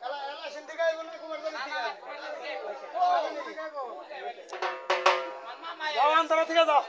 এলা এলা সিন্ধি গাইব না কুমার জানি ঠিক আছে যাও আন্তরা থেকে যাও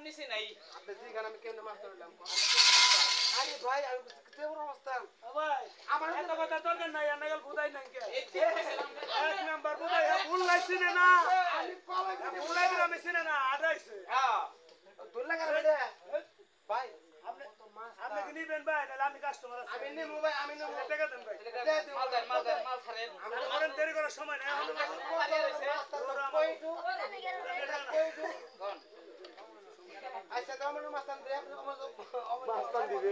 নিছি নাই আপনি ঠিকানা আমি কেমনে মাছ ধরলাম আরে ভাই আমি কেমন অবস্থান ভাই আমার এত কথা দরকার নাই এনাগল বুঝাই নাই কে এই ঠিক কইছিলাম এক নাম্বার বুঝাই ভুল লাইছি না আমি পালাই ভুল লাইছি আমি চিনে না আড়াইছে হ্যাঁ দুল্লা করে বেটা ভাই আপনি আপনি কি নিবেন ভাই নাহলে আমি কাস্টমার আছি আমি নেবো ভাই আমি নেবো টাকা দেন ভাই মাল ছাড়েন করেন দেরি করার সময় নাই এখন কোন আচ্ছা তো আমার মাস্তান দিয়ে মাস্তান দিবে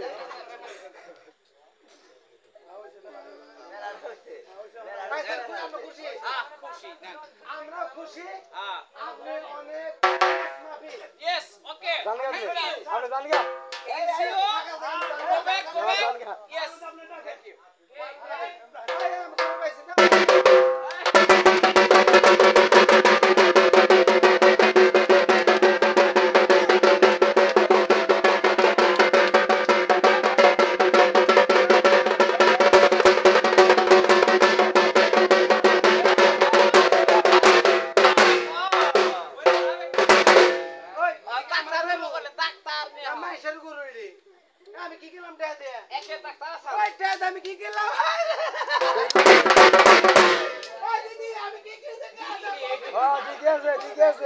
ভাই স্যার আমরা খুশি খুশি নেন আমরা খুশি আপনি অনেক মাফি ইয়েস ওকে জান গেছে আপনি জান গেছে এসিও go back yes thank you আমি কি গেলাম দেখাতে একে ডাক্তার আছে ওই দেখাতে আমি কি গেলাম ওই দিদি আমি কি গেলাম ঠিক আছে